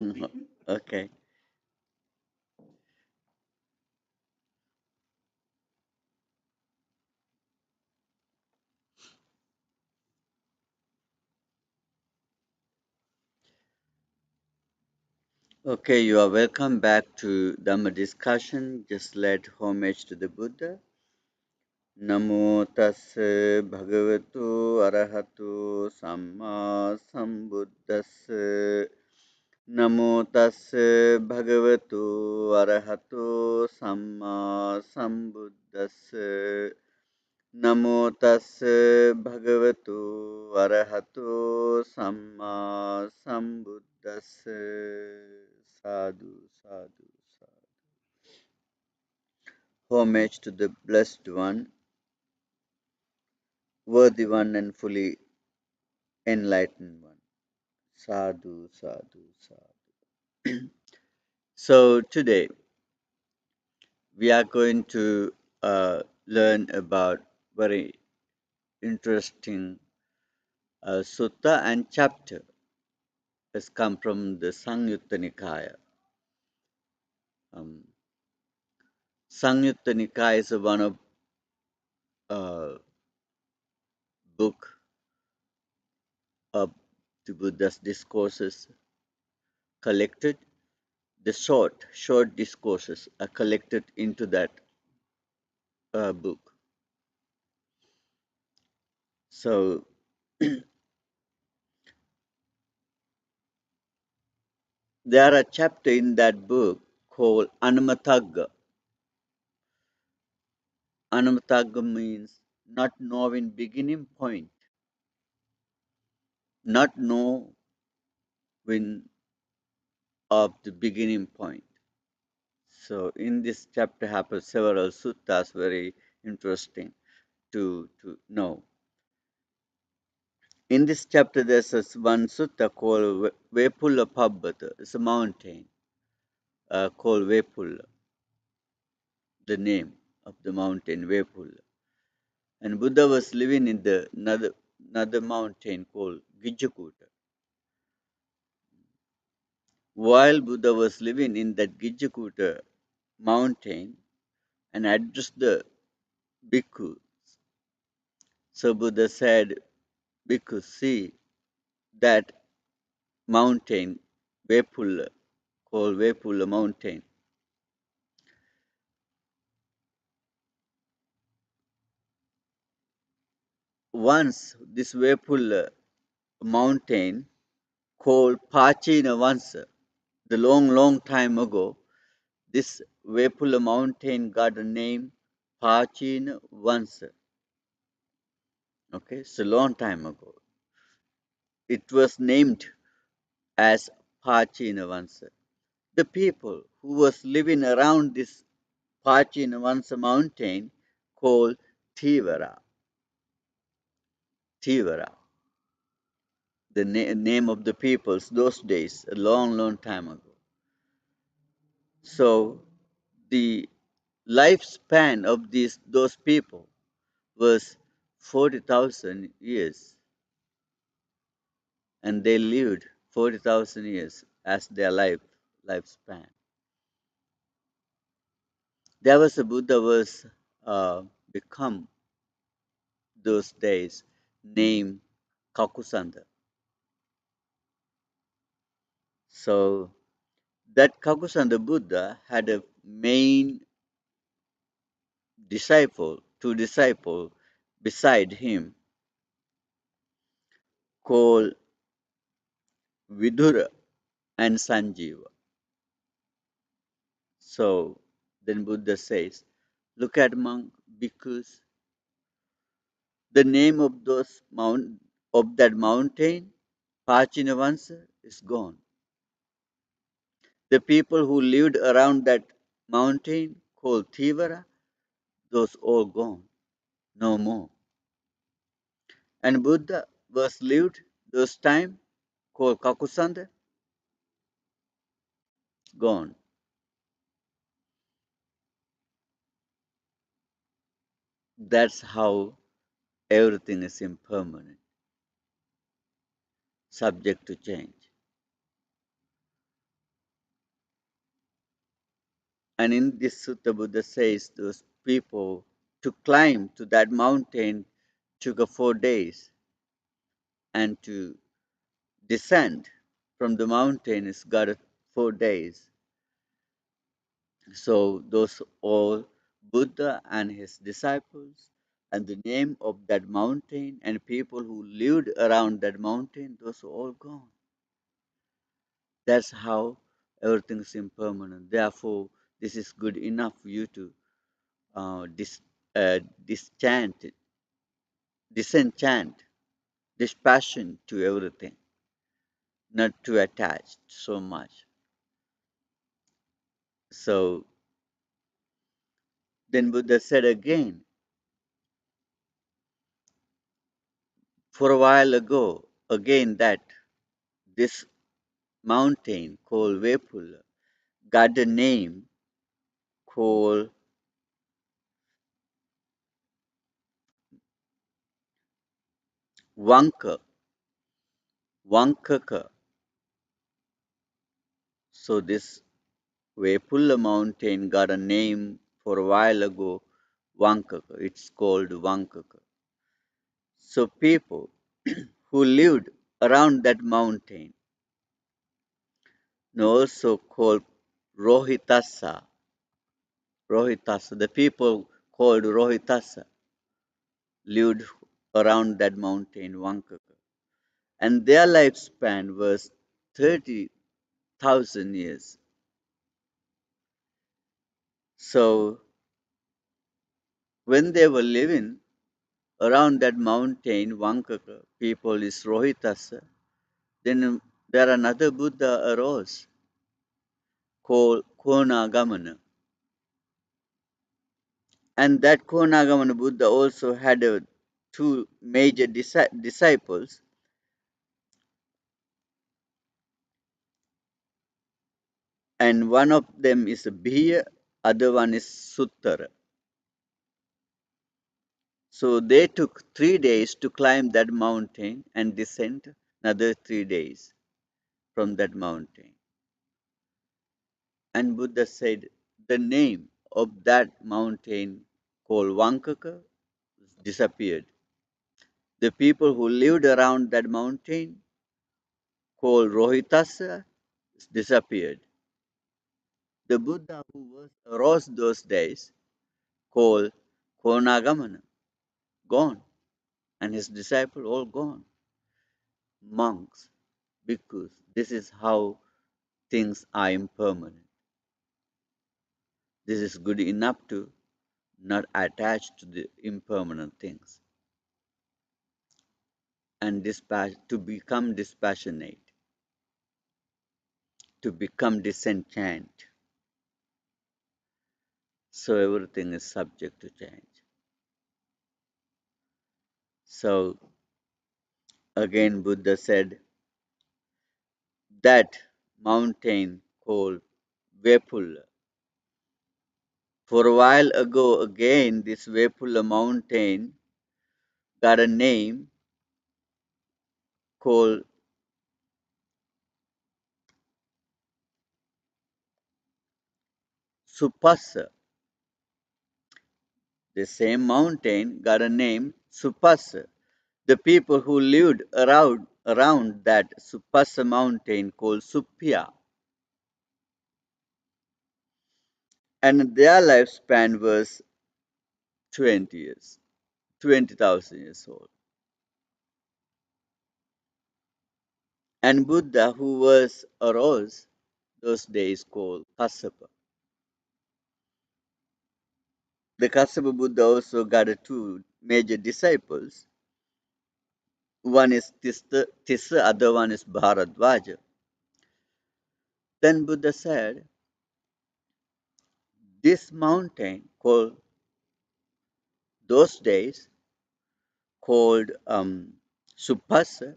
Okay. Okay, you are welcome back to Dhamma discussion. Just let homage to the Buddha. Namo tassa bhagavato arahato samma sambuddhassa. Namo tassa bhagavato arahato samma sambuddhassa. Namo tassa bhagavato arahato samma sambuddhassa. Sadhu, sadhu, sadhu. Homage to the Blessed One, Worthy One, and fully enlightened One. Sadhu, sadhu, sadhu. So today we are going to learn about very interesting sutta and chapter. Has come from the Sangyutta Nikaya. Um, Sangyutta Nikaya is one of book of the Buddha's discourses collected. The short discourses are collected into that book. So there are chapter in that book called Anumatagga. Anumatagga means not knowing beginning point, not knowing of the beginning point. So in this chapter happens several suttas, very interesting to know. In this chapter, there's one sutta called Vepulla Pabbata. It's a mountain called Vepulla, the name of the mountain Vepulla. And Buddha was living in another mountain called Gijjakuta. While Buddha was living in that Gijjakuta mountain and addressed the bhikkhus, so Buddha said, Bhikkhus, see that mountain, Vepulla, called Vepulla mountain. Once this Vepulla mountain called Pachina Vansa, the long time ago, this Vepulla mountain got a name Pachina Vansa. Okay, so long time ago. It was named as Pachina Vansa. The people who was living around this Pachina Vansa mountain called Tivara. Tivara, the name of the peoples those days, a long time ago. So the lifespan of those people was 40,000 years, and they lived 40,000 years as their lifespan. There was a Buddha was become those days named Kakusanda. So that Kakusanda Buddha had a main two disciple beside him called Vidura and Sanjiva. So then Buddha says, look at monk because the name of that mountain, Pachinavansa, is gone. The people who lived around that mountain called Tivara, those all gone, no more. And Buddha was lived those time called Kakusanda, gone. That's how everything is impermanent, subject to change. And in this sutta, Buddha says those people to climb to that mountain took 4 days, and to descend from the mountain is got 4 days. So those all Buddha and his disciples and the name of that mountain and people who lived around that mountain, those are all gone. That's how everything is impermanent. Therefore, this is good enough for you to disenchant, disenchant, dispassion to everything, not to attach so much. So then Buddha said again, for a while ago, again that this mountain called Vepulla got a name called Vanka, Vankaka. So this Vepulla mountain got a name for a while ago, Vankaka. It's called Vankaka. So people who lived around that mountain also called Rohitasa. Rohitasa. The people called Rohitasa lived around that mountain, Vankaka. And their lifespan was 30,000 years. So when they were living around that mountain, Vankaka, people is Rohitasa, then there another Buddha arose called Konagamana. And that Konagamana Buddha also had two major disciples. And one of them is a Bhiya, other one is Suttara. So they took 3 days to climb that mountain and descend another 3 days from that mountain. And Buddha said the name of that mountain called Vankaka disappeared. The people who lived around that mountain called Rohitasa disappeared. The Buddha who was arose those days called Konagamana gone, and his disciples all gone. Monks, bhikkhus, this is how things are impermanent. This is good enough to not attach to the impermanent things and to become dispassionate, to become disenchant. So everything is subject to change. So again, Buddha said that mountain called Vepulla. For a while ago, again, this Vepulla mountain got a name called Supasa. The same mountain got a name Supasa. The people who lived around that Supasa mountain called Supya, and their lifespan was 20 years, 20,000 years old. And Buddha, who was arose those days, called Kassapa. The Kassapa Buddha also got two major disciples. One is Tissa, other one is Bharadvaja. Then Buddha said, this mountain called those days called Supasa,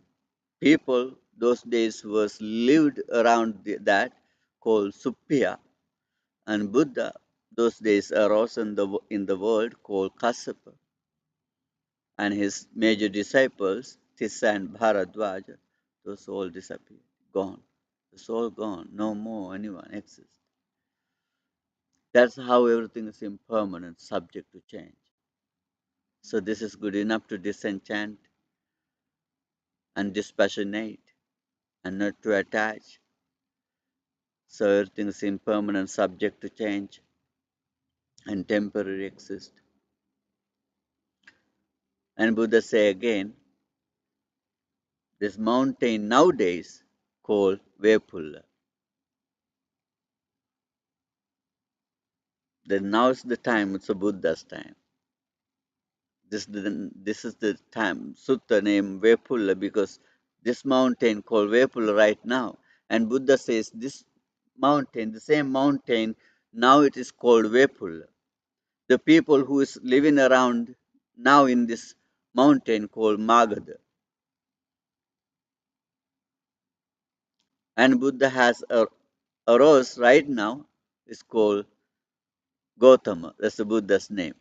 people those days was lived around that called Suppiya, and Buddha those days arose in the world called Kassapa, and his major disciples Tissa and Bharadwaja, those all disappeared, gone. It's all gone. No more anyone exists. That's how everything is impermanent, subject to change. So this is good enough to disenchant and dispassionate and not to attach. So everything is impermanent, subject to change and temporary exist. And Buddha say again, this mountain nowadays called Vepulla. Then now's the time, it's a Buddha's time. This is the time, sutta named Vepulla, because this mountain called Vepulla right now. And Buddha says this mountain, the same mountain, now it is called Vepulla. The people who is living around now in this mountain called Magadha. And Buddha has a rose right now, is called Gautama. That's the Buddha's name,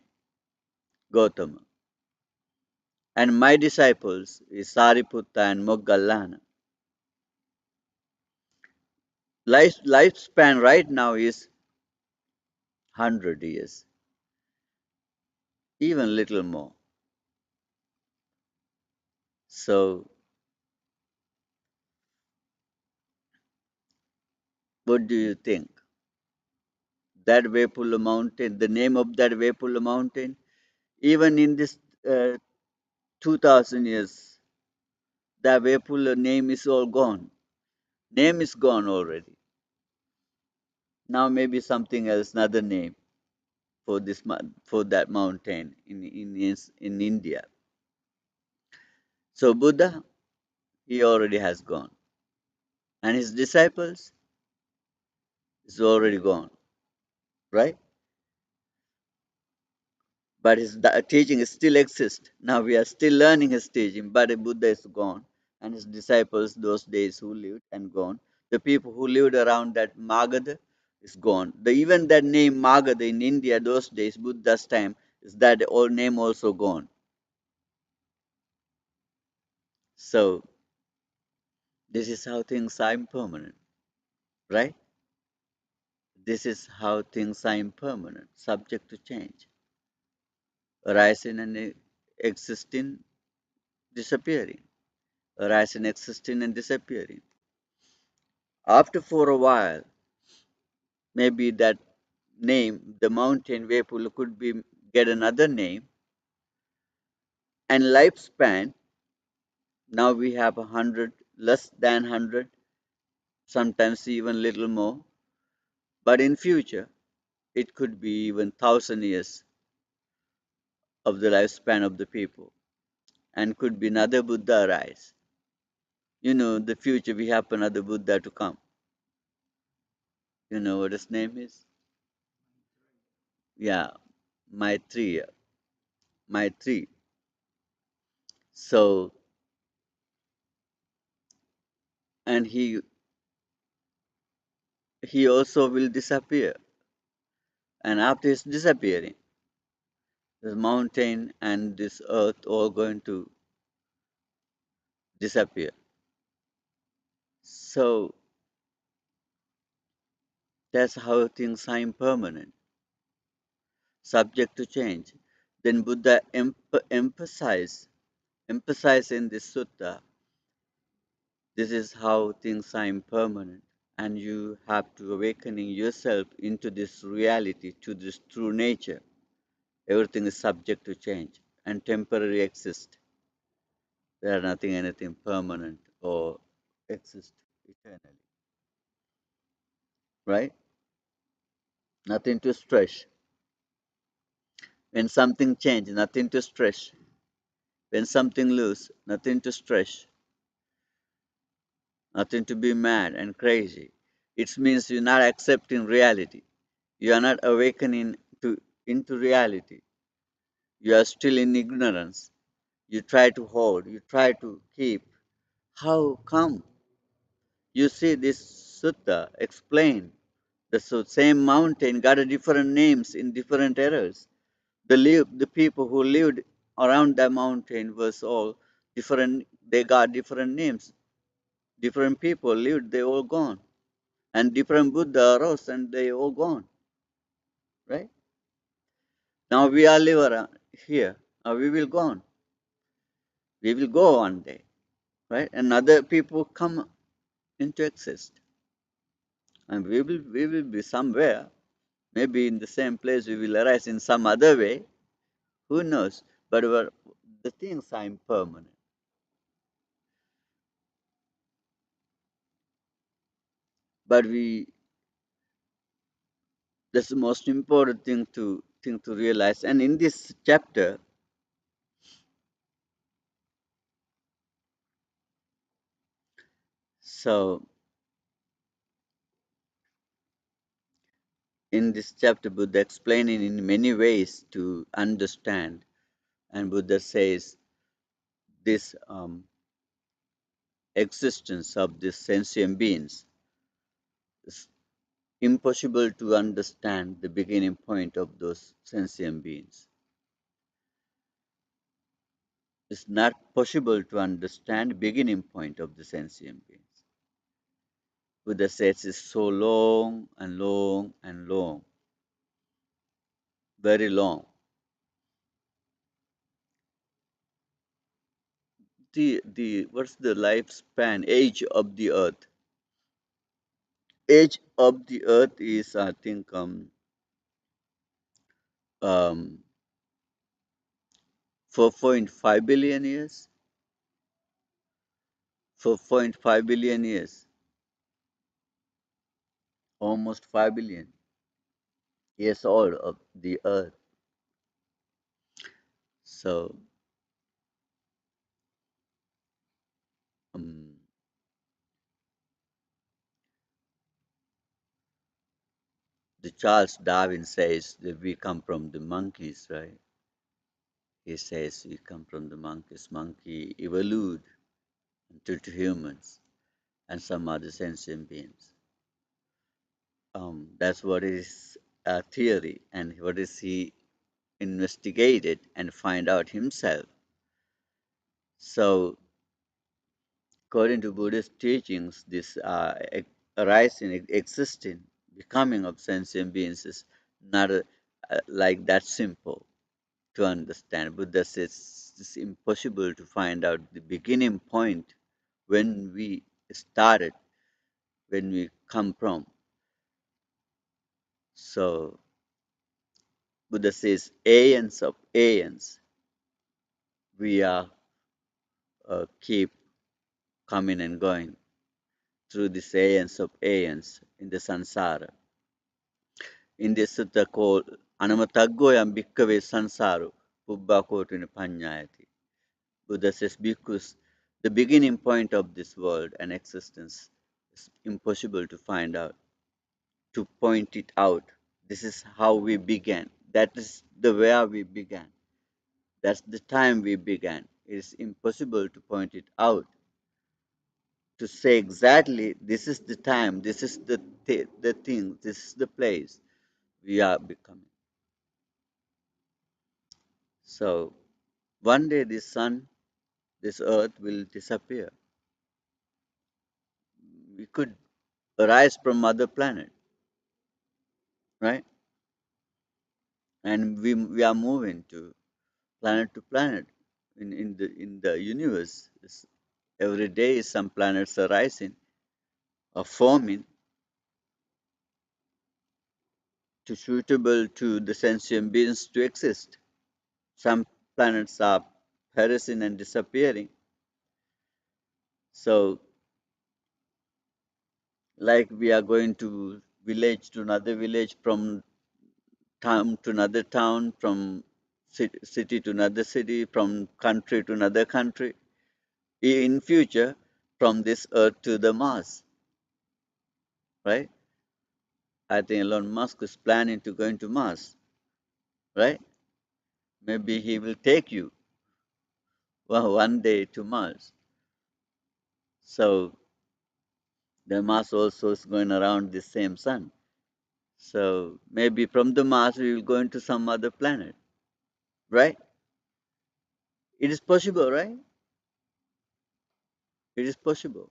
Gautama. And my disciples is Sariputta and Moggallana. Lifespan right now is 100 years, even little more. So, what do you think? That Vepulla mountain, the name of that Vepulla mountain, even in this 2000 years, the Vepulla name is all gone. Name is gone already. Now maybe something else, another name for for that mountain in India. So Buddha, he already has gone, and his disciples is already gone, right? But his teaching still exists. Now we are still learning his teaching, but Buddha is gone, and his disciples, those days who lived and gone, the people who lived around that Magadha is gone. Even that name Magadha in India those days, Buddha's time, is that old name also gone. So this is how things are impermanent, right? This is how things are impermanent, subject to change, arising and existing, disappearing, arising, existing, and disappearing. After for a while, maybe that name, the mountain Vepulla, could be get another name, and lifespan. Now we have 100, less than 100, sometimes even little more. But in future, it could be even 1,000 years of the lifespan of the people, and could be another Buddha arise. You know, the future we have another Buddha to come. You know what his name is? Yeah, Maitreya. Maitri. So, and he also will disappear. And after his disappearing, this mountain and this earth all going to disappear. So that's how things are impermanent, subject to change. Then Buddha emphasize in this sutta, this is how things are impermanent. And you have to awakening yourself into this reality, to this true nature. Everything is subject to change and temporary exist. There are nothing, anything permanent or exist eternally. Right? Nothing to stress. When something changes, nothing to stress. When something lose, nothing to stress. Nothing to be mad and crazy. It means you're not accepting reality. You are not awakening into reality. You are still in ignorance. You try to hold, you try to keep. How come? You see, this sutta explain the same mountain got a different names in different eras. The people who lived around that mountain was all different. They got different names. Different people lived. They all gone, and different Buddha arose, and they all gone. right? Now we are live around here. Now we will go on. We will go one day, right? And other people come into exist. And we will be somewhere, maybe in the same place we will arise in some other way. Who knows? But the things are impermanent. But that's the most important thing to realize. And in this chapter, so in this chapter, Buddha explaining in many ways to understand, and Buddha says this existence of these sentient beings is impossible to understand the beginning point of those sentient beings. It's not possible to understand beginning point of the sentient beings. Buddha says it's so long and long and long, very long. The what's the lifespan, age of the earth? Age of the earth is, I think, um 4.5 billion years. 4.5 billion years, almost 5 billion years old of the earth. So um, the Charles Darwin says that we come from the monkeys, right? He says we come from the monkeys. Monkey evolved to humans and some other sentient beings. That's what is a theory, and what is he investigated and find out himself. So, according to Buddhist teachings, this arising, existing, becoming of sentient beings is not like that simple to understand. Buddha says it's impossible to find out the beginning point when we started, when we come from. So Buddha says aeons of aeons we are keep coming and going through these aeons of aeons in the samsara. In this sutta called Anamataggoyam Bhikkave Sansaro Pubbakotini Panyayati. Buddha says because the beginning point of this world and existence is impossible to find out, to point it out. This is how we began. That is the where we began. That's the time we began. It is impossible to point it out, to say exactly this is the time, this is the thing, this is the place we are becoming. So one day this sun, this earth will disappear. We could arise from other planet, right? And we are moving to planet in the universe. Every day some planets are rising or forming to suitable to the sentient beings to exist. Some planets are perishing and disappearing. So like we are going to village to another village, from town to another town, from city to another city, from country to another country. In future, from this earth to the Mars, right? I think Elon Musk is planning to go into Mars, right? Maybe he will take you one day to Mars. So the Mars also is going around the same sun. So maybe from the Mars we will go into some other planet, right? It is possible, right? It is possible.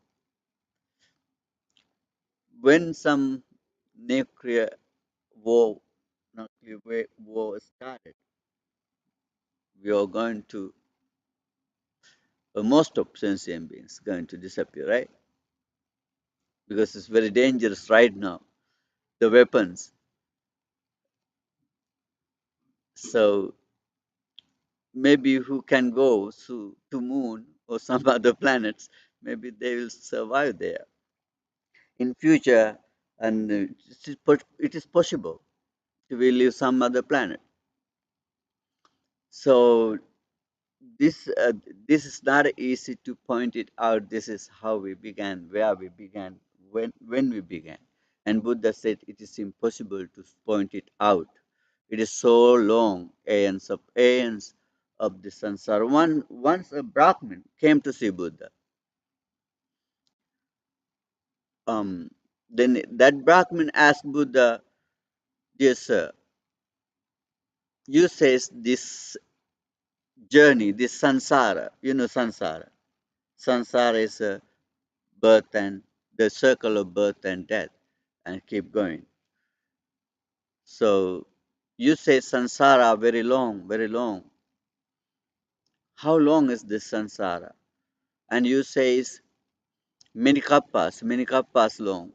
When some nuclear war nuclear war started, we are going to, most of sentient beings going to disappear, right? Because it's very dangerous right now, the weapons. So maybe who can go to moon or some other planets, maybe they will survive there in future, and it is possible to will leave some other planet. So this uh, this is not easy to point it out. This is how we began, where we began, when we began. And Buddha said it is impossible to point it out. It is so long, aeons of the sansara. Once a Brahmin came to see Buddha. Um, then that Brahmin asked Buddha, "Dear sir, you says this journey, this sansara, sansara. Sansara is a birth and the circle of birth and death, and keep going. So you say sansara very long, very long. How long is this sansara? And you say it's many kappas long.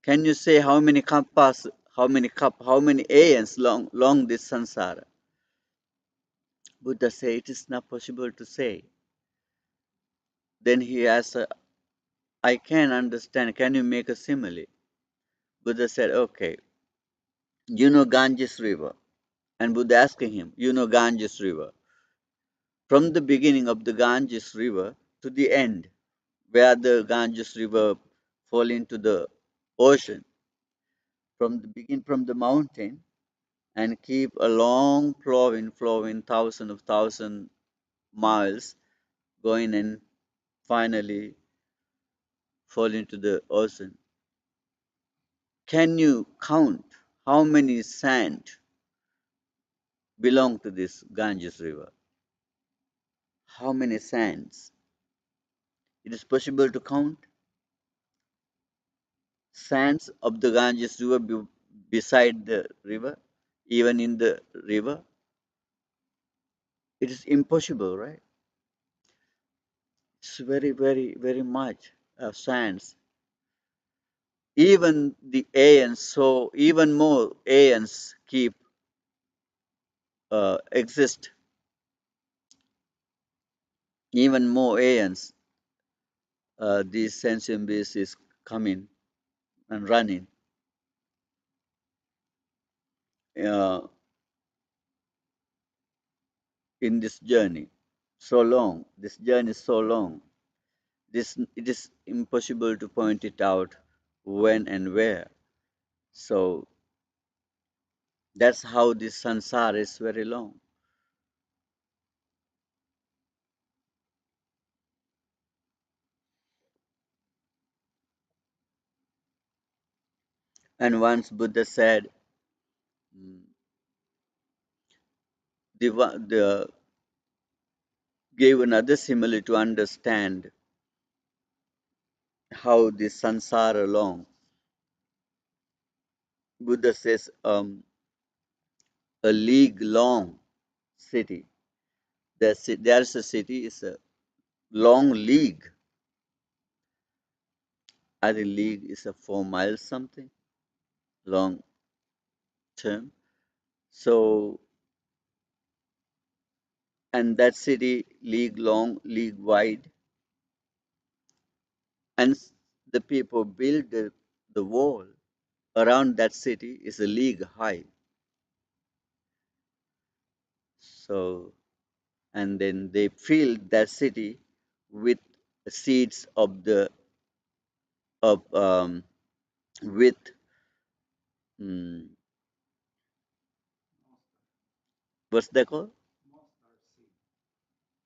Can you say how many kappas, how many aeons long this sansara?" Buddha said it is not possible to say. Then he asked, I can understand. Can you make a simile? Buddha said, okay, you know Ganges River. And Buddha asking him, you know Ganges River. From the beginning of the Ganges River to the end, where the Ganges River fall into the ocean, from the mountain and keep a long flowing thousand miles, going and finally fall into the ocean. Can you count how many sand belong to this Ganges River? How many sands? It is possible to count sands of the Ganges River beside the river, even in the river. It is impossible, right? It's very much sands. Even the aeons, so even more aeons keep exist. Even more aeons, these sentient beings is coming and running uh, in this journey. So long. This journey is so long. It is impossible to point it out when and where. So that's how this sansara is very long. And once Buddha said, mm, the gave another simile to understand how this sansara long. Buddha says, a league long city. There's a city is a long league. I think league is a 4 miles something long term. So and that city league long, league wide, and the people build the wall around that city is a league high. So and then they filled that city with seeds of the of with mm, what's that called?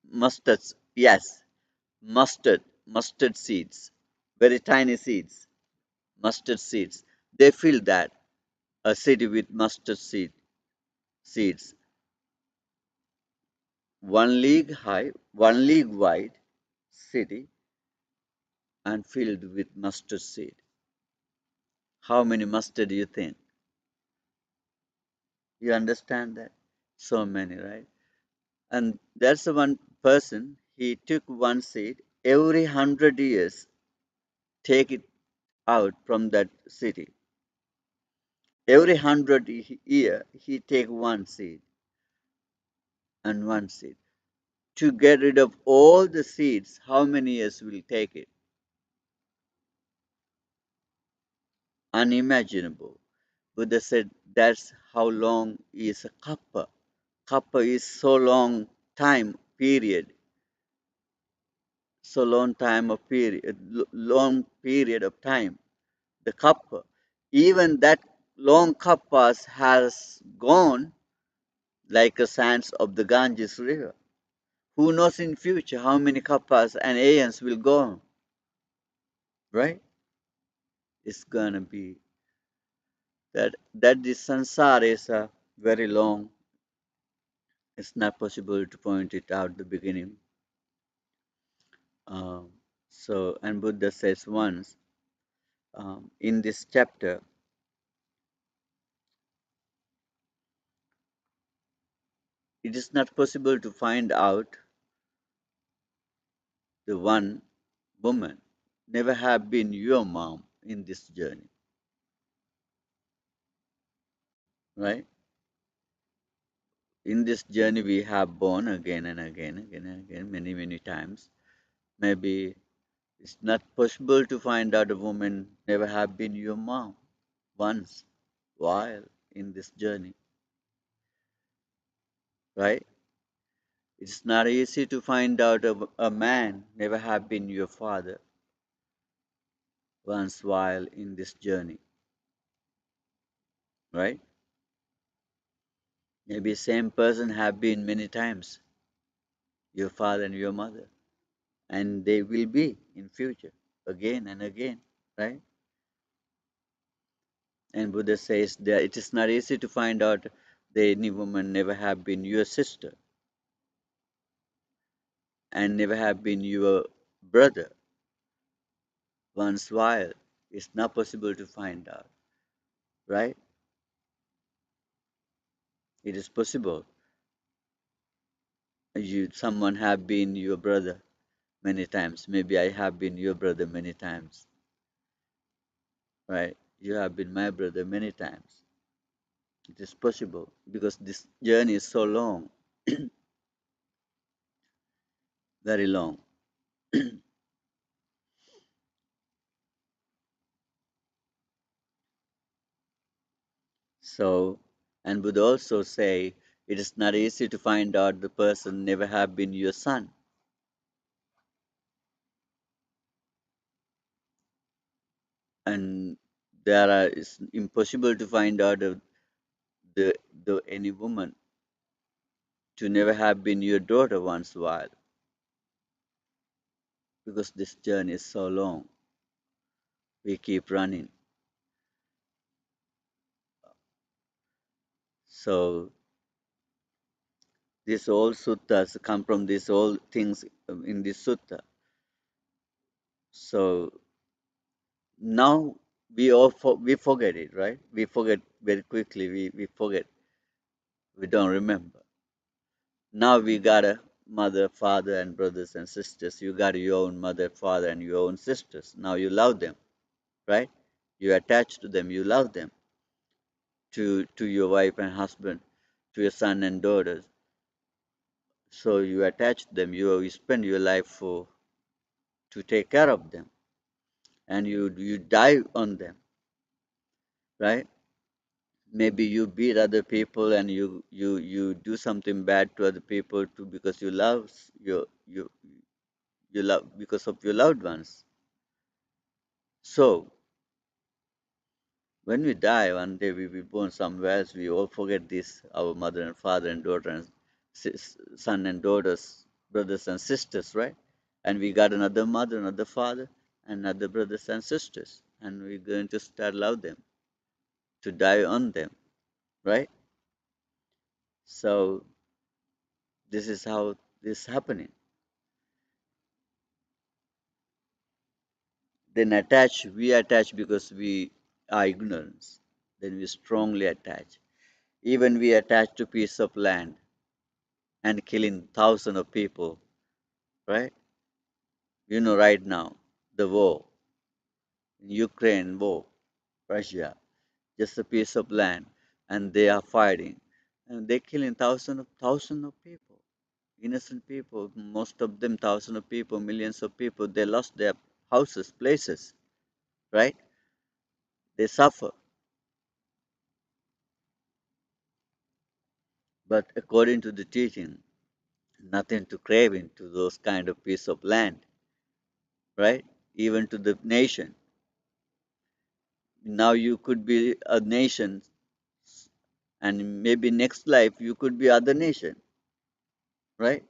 Mustard. Yes, mustard seeds, very tiny seeds, mustard seeds. They filled that a city with seeds, 1 league high, 1 league wide city, and filled with mustard seed. How many mustard do you think? You understand that? So many, right? And that's the one person, he took one seed every 100 years, take it out from that city. Every 100 year, he take one seed and one seed. To get rid of all the seeds, how many years will take it? Unimaginable. Buddha said that's how long is a kappa. Kappa is so long time period, so long time of period, long period of time. The kappa, even that long kappas has gone like a sands of the Ganges river. Who knows in future how many kappas and aeons will go, right? It's gonna be that this sansara is very long. It's not possible to point it out at the beginning. Um, and Buddha says once in this chapter, it is not possible to find out the one woman never have been your mom in this journey, right? In this journey, we have born again and again, again and again, many, many times. Maybe it's not possible to find out a woman never have been your mom once while in this journey, right? It's not easy to find out a man never have been your father once while in this journey, right? Maybe same person have been many times, your father and your mother, and they will be in future again and again, right? And Buddha says that it is not easy to find out that any woman never have been your sister and never have been your brother once while. It's not possible to find out, right? It is possible. Someone have been your brother many times. Maybe I have been your brother many times, right? You have been my brother many times. It is possible because this journey is so long, very long. So, and would also say it is not easy to find out the person never have been your son. And it's impossible to find out the, any woman to never have been your daughter once while because this journey is so long. We keep running. So these all suttas come from these all things in this sutta. So now we forget it, right? We forget very quickly. We forget. We don't remember. Now we got a mother, father, and brothers and sisters. You got your own mother, father, and your own sisters. Now you love them, right? You attach to them. You love them. To your wife and husband, to your son and daughters. So you attach to them. You spend your life for to take care of them, and you die on them, right? Maybe you beat other people and you do something bad to other people too because you love you love because of your loved ones. So when we die one day we will be born somewhere else. We all forget this, our mother and father and daughter and son and daughters, brothers and sisters, right? And we got another mother, another father, and other brothers and sisters, and we're going to start love them, to die on them, right? So this is how this is happening. Then we attach because we are ignorance. Then we strongly attach. Even we attach to piece of land and killing thousands of people, right? You know, right now, the war, Ukraine war, Russia, just a piece of land, and they are fighting, and they're killing thousands of people, innocent people. Most of them, thousands of people, millions of people. They lost their houses, places, right? They suffer. But according to the teaching, nothing to crave into those kind of piece of land, right? Even to the nation. Now you could be a nation, and maybe next life you could be other nation, right?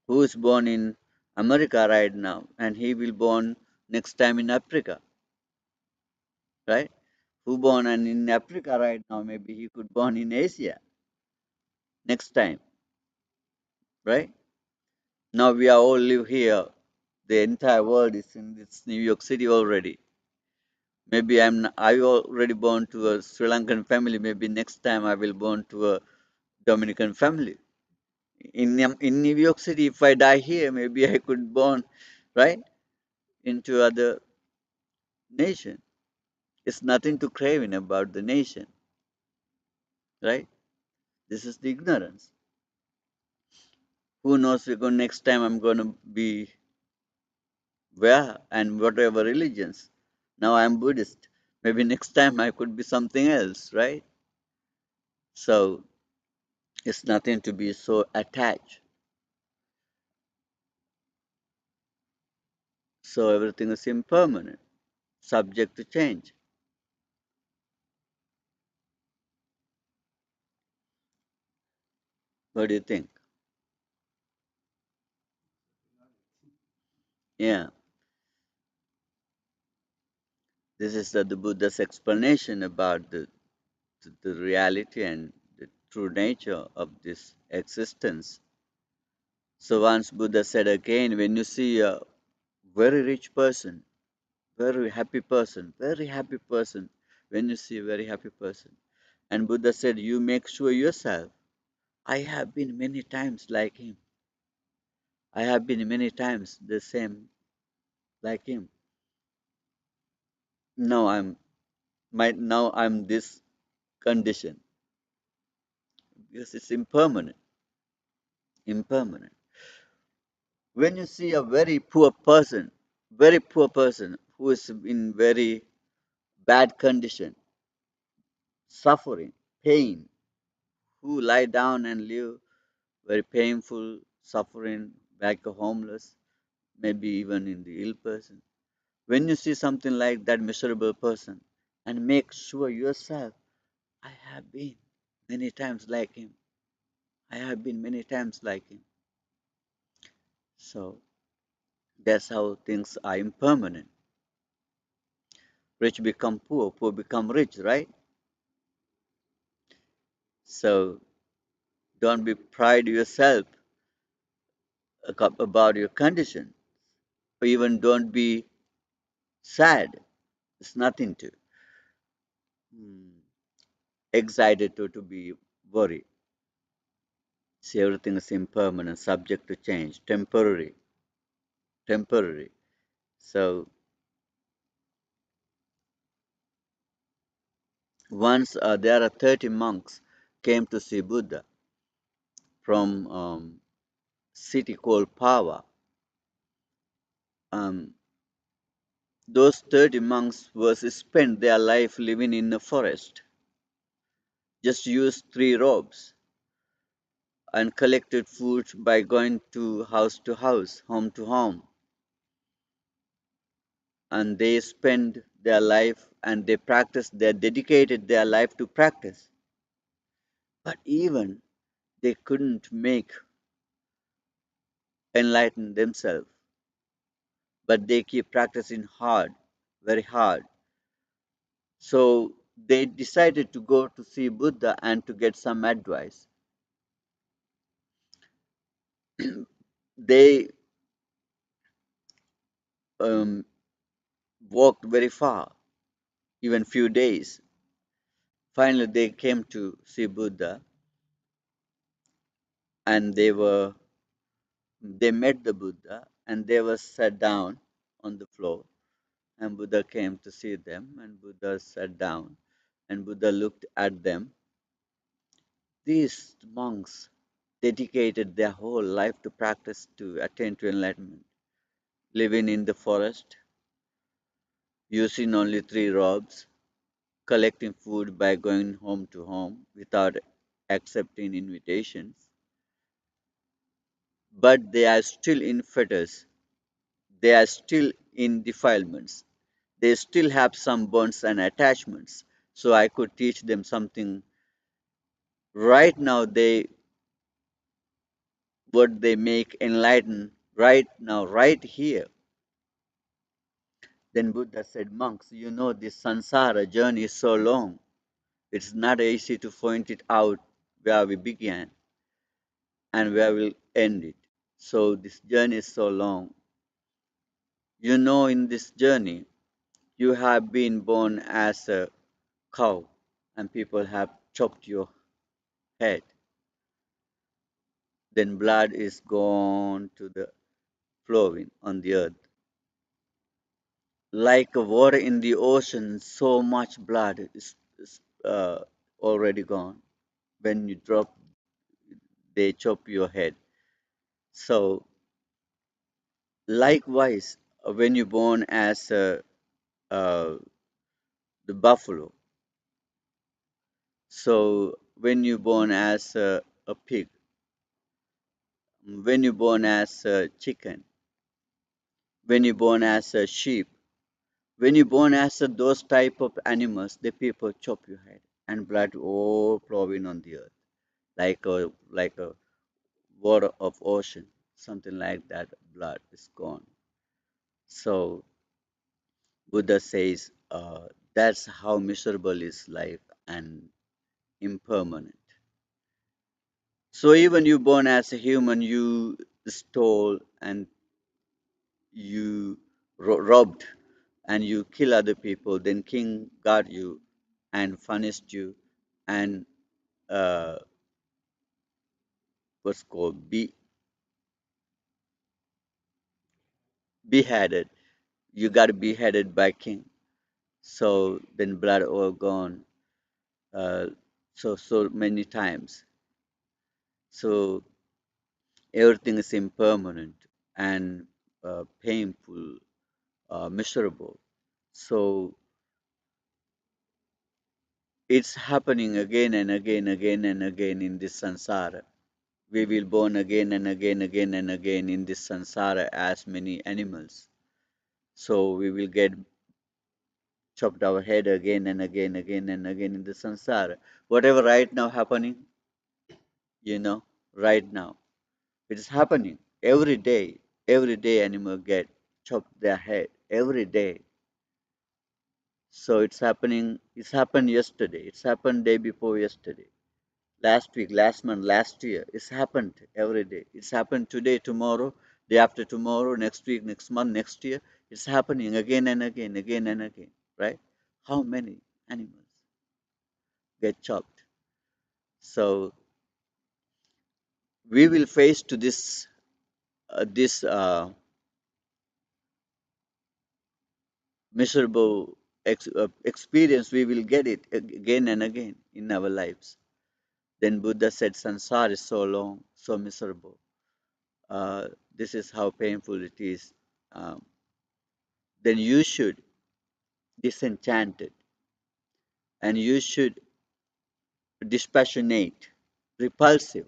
Who is born in America right now, and he will born next time in Africa, right? Who born and in Africa right now, maybe he could born in Asia next time, right? Now we are all live here. The entire world is in this New York City already. Maybe I already born to a Sri Lankan family. Maybe next time I will born to a Dominican family. In New York City, if I die here, maybe I could born, right, into other nation. It's nothing to craving about the nation, right? This is the ignorance. Who knows because next time I'm gonna be where and whatever religions. Now I'm Buddhist. Maybe next time I could be something else, right? So it's nothing to be so attached. So everything is impermanent, subject to change. What do you think? Yeah, this is the Buddha's explanation about the reality and the true nature of this existence. So once Buddha said again, when you see a very rich person, very happy person, when you see a very happy person, and Buddha said, you make sure yourself, I have been many times like him. I have been many times the same like him. Now I'm this condition because it's impermanent. Impermanent. When you see a very poor person who is in very bad condition, suffering, pain, who lie down and live very painful, suffering, like a homeless, maybe even in the ill person. When you see something like that miserable person, and make sure yourself, I have been many times like him. I have been many times like him. So that's how things are impermanent. Rich become poor, poor become rich, right? So don't be pride yourself about your condition, or even don't be sad. It's nothing to mm, excited to be worried. See, everything is impermanent, subject to change, temporary, temporary. So once there are 30 monks came to see Buddha from city called Pava. Um, those 30 monks was spent their life living in the forest, just used three robes and collected food by going to house, home to home. And they spend their life and they practice, they dedicated their life to practice. But even they couldn't make enlighten themselves, but they keep practicing hard, very hard. So they decided to go to see Buddha and to get some advice. They um, walked very far, even few days, Finally, they came to see Buddha, and they met the Buddha, and they were sat down on the floor. And Buddha came to see them, and Buddha sat down, and Buddha looked at them. These monks dedicated their whole life to practice to attain to enlightenment, living in the forest, using only three robes, collecting food by going home to home without accepting invitations. But they are still in fetters, they are still in defilements, they still have some bonds and attachments. So I could teach them something right now. They what they make enlightened right now, right here. Then Buddha said, monks, you know this sansara journey is so long. It's not easy to point it out where we began and where we'll end it. So this journey is so long. You know, in this journey, you have been born as a cow, and people have chopped your head. Then blood is gone to the flowing on the earth. Like water in the ocean, so much blood is already gone. When you drop, they chop your head. So likewise, when you're born as uh, the buffalo, so when you're born as a pig, when you're born as a chicken, when you're born as a sheep, when you're born as those type of animals, the people chop your head and blood all flowing on the earth like a water of ocean, something like that. Blood is gone. So Buddha says that's how miserable is life and impermanent. So even you born as a human, you stole and you robbed and you kill other people. Then king got you and punished you and uh, what's called beheaded. You got beheaded by king. So then blood all gone. Uh, so many times. So everything is impermanent and painful, miserable. So it's happening again and again in this samsara. We will born again and again in this samsara as many animals. So we will get chopped our head again and again in the samsara. Whatever right now happening, you know, right now. It is happening every day. Every day animal get chopped their head. Every day. So it's happening. It's happened yesterday. It's happened day before yesterday. Last week, last month, last year. It's happened every day. It's happened today, tomorrow, day after tomorrow, next week, next month, next year. It's happening again and again and again. Right? How many animals get chopped? So we will face to this miserable experience. We will get it again and again in our lives. Then Buddha said, Sansar is so long, so miserable. This is how painful it is. Um, then you should disenchant it and you should dispassionate, repulsive,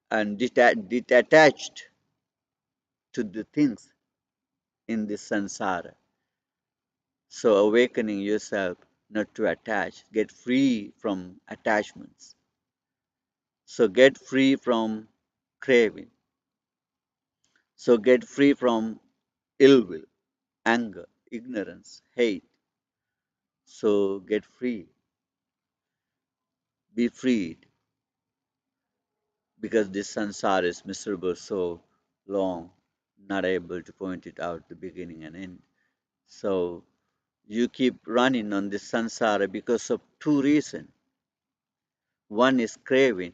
and detached to the things in this sansara. So, awakening yourself not to attach, get free from attachments. So, get free from craving. So, get free from ill will, anger, ignorance, hate. So, get free, be freed, because this sansara is miserable so long, not able to point it out the beginning and end. So, You keep running on this samsara because of two reasons. One is craving.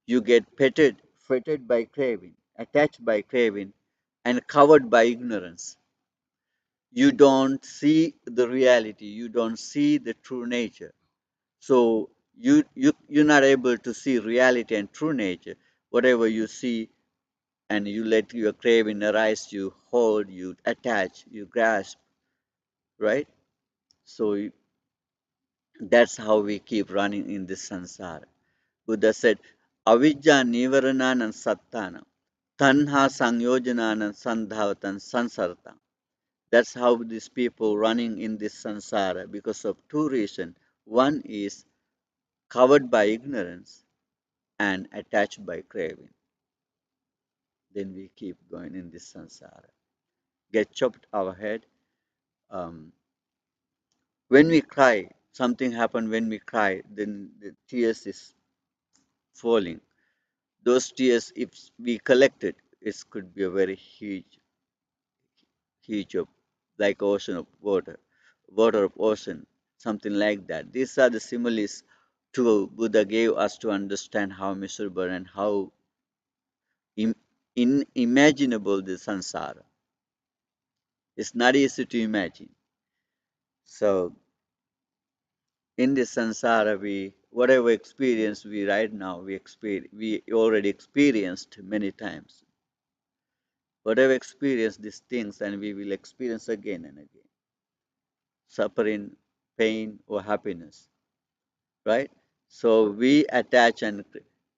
You get fettered by craving, attached by craving, and covered by ignorance. You don't see the reality. You don't see the true nature. So you're not able to see reality and true nature. Whatever you see and you let your craving arise, you hold, you attach, you grasp, right? So that's how we keep running in this samsara. Buddha said, Avijja nivarananam sattanam, tanha sanyojananam sandhavatan sansartam. That's how these people running in this samsara because of two reasons. One is covered by ignorance and attached by craving. Then we keep going in this samsara. Get chopped our head. Um, when we cry, something happened when we cry, then the tears is falling. Those tears, if we collect it, it could be a very huge of like ocean of water of ocean, something like that. These are the similes to Buddha gave us to understand how miserable and how Im- unimaginable the samsara. It's not easy to imagine. So in this samsara, we whatever experience we right now we already experienced many times. Whatever experience these things, and we will experience again and again, suffering, pain, or happiness, right? So we attach and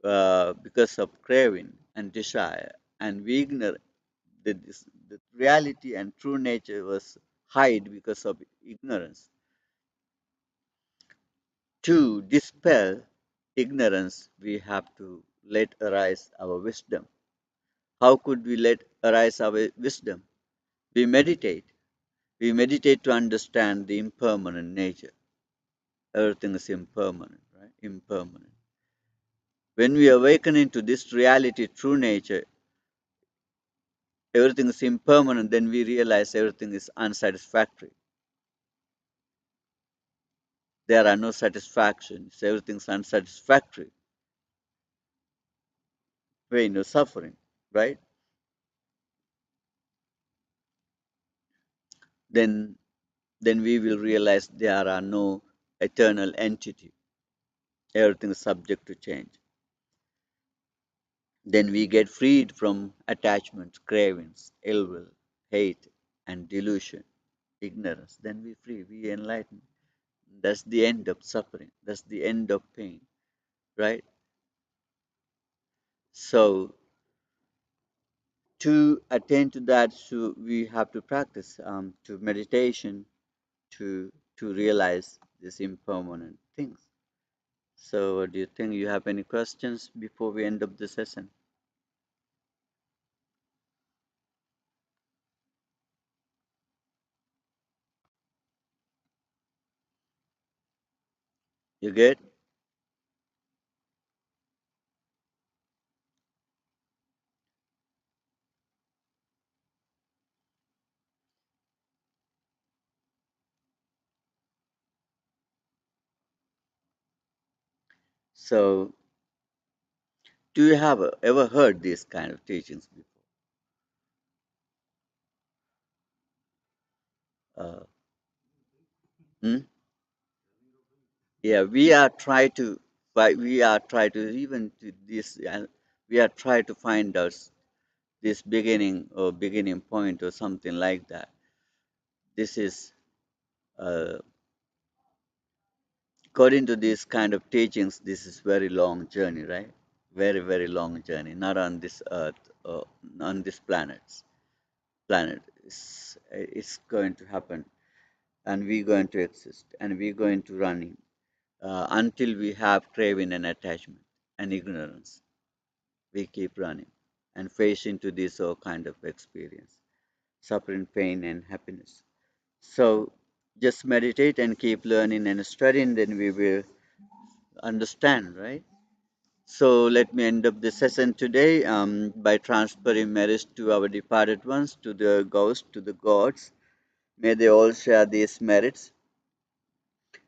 because of craving and desire, and we ignore the reality and true nature was hide because of ignorance. To dispel ignorance, we have to let arise our wisdom. How could we let arise our wisdom? We meditate. We meditate to understand the impermanent nature. Everything is impermanent, right? Impermanent. When we awaken into this reality, true nature, everything is impermanent, then we realize everything is unsatisfactory. There are no satisfactions. Everything's unsatisfactory. Pain or suffering, right? Then then we will realize there are no eternal entity. Everything is subject to change. Then we get freed from attachments, cravings, ill will, hate, and delusion, ignorance. Then we free, we enlighten. That's the end of suffering. That's the end of pain, right? So to attain to that, so we have to practice to meditation to realize these impermanent things. So, do you think you have any questions before we end up the session? You good? So, do you have ever heard these kind of teachings before? Uh, hmm? Yeah, we are try to even to this, we are try to find us this beginning or beginning point or something like that. This is uh, according to this kind of teachings. This is very long journey, right? Very long journey. Not on this earth or on this planet. It's going to happen, and we're going to exist, and we're going to running until we have craving and attachment and ignorance. We keep running and face into this all kind of experience, suffering, pain, and happiness. So just meditate and keep learning and studying, then we will understand, right? So let me end up the session today by transferring merits to our departed ones, to the ghosts, to the gods. May they all share these merits,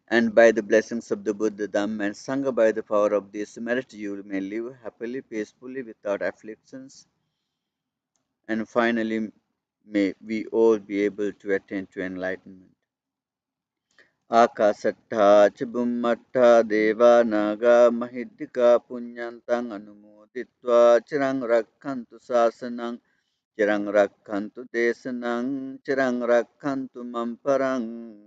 and by the blessings of the Buddha, Dhamma, and Sangha, by the power of these merits, you may live happily, peacefully, without afflictions, and finally, may we all be able to attain to enlightenment. Akasattha ca Bhummattha Deva Naga Mahidika Punyantang Anumoditva Chirang Rakkantu Sasanang Chirang Rakkantu Desanang Chirang Rakkantu Mamparang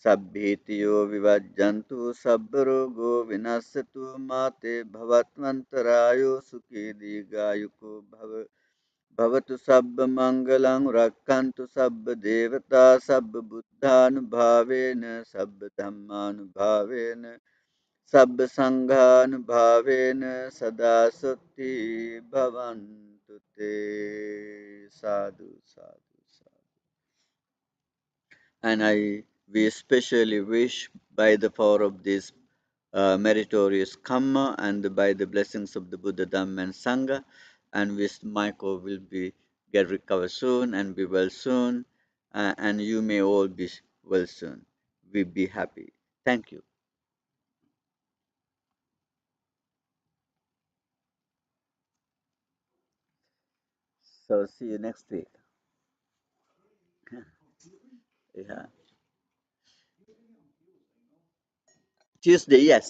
Sabbhitiyo Vivajjantu Sabbarogo Vinasatu Mate Bhavatmantarayo Sukhi Digayuko Bhavatu sabba mangalang rakkantu sabba devata sabba buddhanubhavena sabba dhammanubhavena sabba sanghanubhavena sada sutti bhavantu te sadhu sadhu sadhu. And we especially wish by the power of this meritorious karma and by the blessings of the Buddha, Dhamma, and Sangha, and wish Michael will be get recover soon and be well soon, and you may all be well soon. We be happy. Thank you. So see you next week. Yeah, Tuesday. Yes.